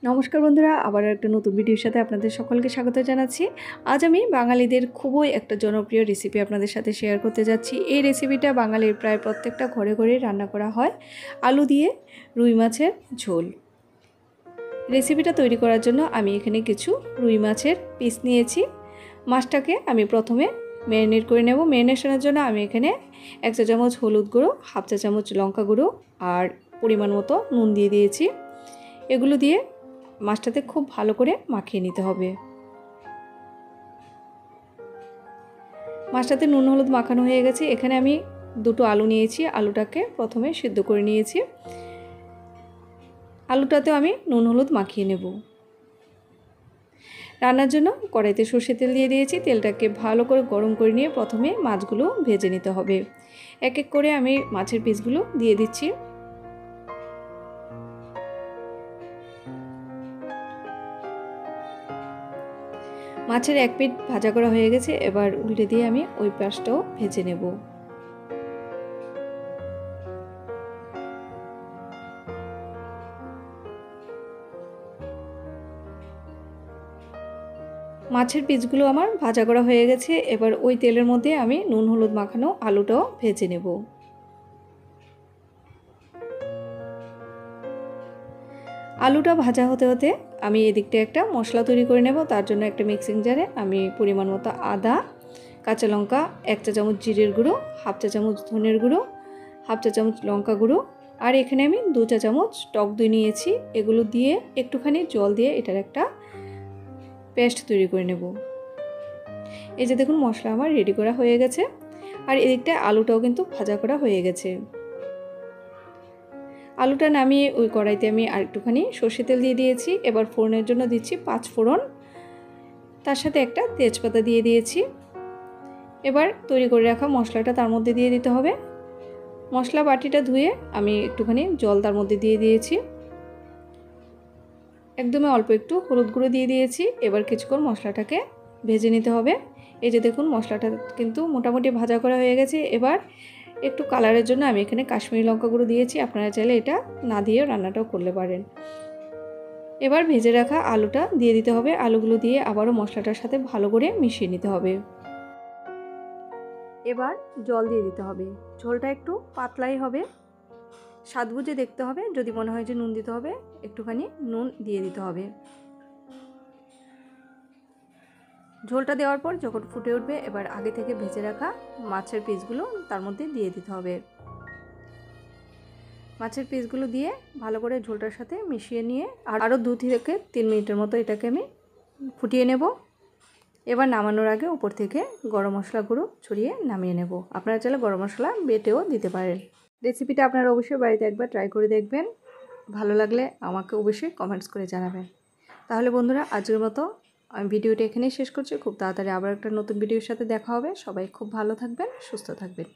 নমস্কার বন্ধুরা, আবার একটা নতুন ভিডিওর সাথে আপনাদের সকলকে স্বাগত জানাচ্ছি। আজ আমি বাঙালিদের খুবই একটা জনপ্রিয় রেসিপি আপনাদের সাথে শেয়ার করতে যাচ্ছি। এই রেসিপিটা বাঙালির প্রায় প্রত্যেকটা ঘরে ঘরে রান্না করা হয়, আলু দিয়ে রুই মাছের ঝোল। রেসিপিটা তৈরি করার জন্য আমি এখানে কিছু রুই মাছের পিস নিয়েছি। মাছটাকে আমি প্রথমে ম্যারিনেট করে নেব। ম্যারিনেশনের জন্য আমি এখানে 1 চা চামচ হলুদ গুঁড়ো, 1/2 চা চামচ লঙ্কা গুঁড়ো আর পরিমাণ মতো নুন দিয়ে দিয়েছি। এগুলো দিয়ে মাছটাতে খুব ভালো করে মাখিয়ে নিতে হবে। মাছটাতে নুন হলুদ মাখানো হয়ে গেছে। এখানে আমি দুটো আলু নিয়েছি, আলুটাকে প্রথমে সিদ্ধ করে নিয়েছি। আলুটাতেও আমি নুন হলুদ মাখিয়ে নেব। রান্নার জন্য কড়াইতে সর্ষের তেল দিয়ে দিয়েছি। তেলটাকে ভালো করে গরম করে নিয়ে প্রথমে মাছগুলো ভেজে নিতে হবে। এক এক করে আমি মাছের পিসগুলো দিয়ে দিচ্ছি। মাছের এক পিঠ ভাজা করা হয়ে গেছে, এবার উল্টে দিয়ে আমি ওই পাশটাও ভেজে নেব। মাছের পিসগুলো আমার ভাজা করা হয়ে গেছে, এবার ওই তেলের মধ্যে আমি নুন হলুদ মাখানো আলুটাও ভেজে নেব। আলুটা ভাজা হতে হতে আমি এদিকটা একটা মশলা তৈরি করে নেব। তার জন্য একটা মিক্সিং জারে আমি পরিমাণ মতো আদা, কাঁচা লঙ্কা, 1 চা চামচ জিরের গুঁড়ো, 1/2 চা চামচ ধনের গুঁড়ো, 1/2 চা চামচ লঙ্কা গুঁড়ো আর এখানে আমি 2 চা চামচ টক দই নিয়েছি। এগুলো দিয়ে একটুখানি জল দিয়ে এটার একটা পেস্ট তৈরি করে নেব। এই যে দেখুন, মশলা আমার রেডি করা হয়ে গেছে আর এদিকটা আলুটাও কিন্তু ভাজা করা হয়ে গেছে। আলুটা নামিয়ে ওই কড়াইতে আমি আরেকটুখানি সর্ষে তেল দিয়ে দিয়েছি। এবার ফোড়নের জন্য দিচ্ছি 5 ফোড়ন, তার সাথে একটা তেজপাতা দিয়ে দিয়েছি। এবার তৈরি করে রাখা মশলাটা তার মধ্যে দিয়ে দিতে হবে। মশলা বাটিটা ধুয়ে আমি একটুখানি জল তার মধ্যে দিয়ে দিয়েছি। একদমই অল্প একটু হলুদ গুঁড়ো দিয়ে দিয়েছি। এবার কিছুক্ষণ মশলাটাকে ভেজে নিতে হবে। এই যে দেখুন, মশলাটা কিন্তু মোটামুটি ভাজা করা হয়ে গেছে। এবার একটু কালারের জন্য আমি এখানে কাশ্মীরি লঙ্কা গুঁড়ো দিয়েছি। আপনারা চাইলে এটা না দিয়েও রান্নাটাও করতে পারেন। এবার ভেজে রাখা আলুটা দিয়ে দিতে হবে। আলুগুলো দিয়ে আবারও মশলাটার সাথে ভালো করে মিশিয়ে নিতে হবে। এবার জল দিয়ে দিতে হবে। ঝোলটা একটু পাতলাই হবে, স্বাদ বুঝে দেখতে হবে। যদি মনে হয় যে নুন দিতে হবে, একটুখানি নুন দিয়ে দিতে হবে। ঝোলটা দেওয়ার পর যখন ফুটে উঠবে, এবার আগে থেকে ভেজে রাখা মাছের পিসগুলো তার মধ্যে দিয়ে দিতে হবে। মাছের পিসগুলো দিয়ে ভালো করে ঝোলটার সাথে মিশিয়ে নিয়ে আরও 2 থেকে 3 মিনিটের মতো এটাকে আমি ফুটিয়ে নেব। এবার নামানোর আগে উপর থেকে গরম মশলা গুঁড়ো ছড়িয়ে নামিয়ে নেব। আপনারা চাইলে গরম মশলা বেটেও দিতে পারেন। রেসিপিটা আপনারা অবশ্যই বাড়িতে একবার ট্রাই করে দেখবেন। ভালো লাগলে আমাকে অবশ্যই কমেন্টস করে জানাবেন। তাহলে বন্ধুরা, আজকের মতো আমি ভিডিওটা এখানেই শেষ করছি। খুব তাড়াতাড়ি আবার একটা নতুন ভিডিওর সাথে দেখা হবে। সবাই খুব ভালো থাকবেন, সুস্থ থাকবেন।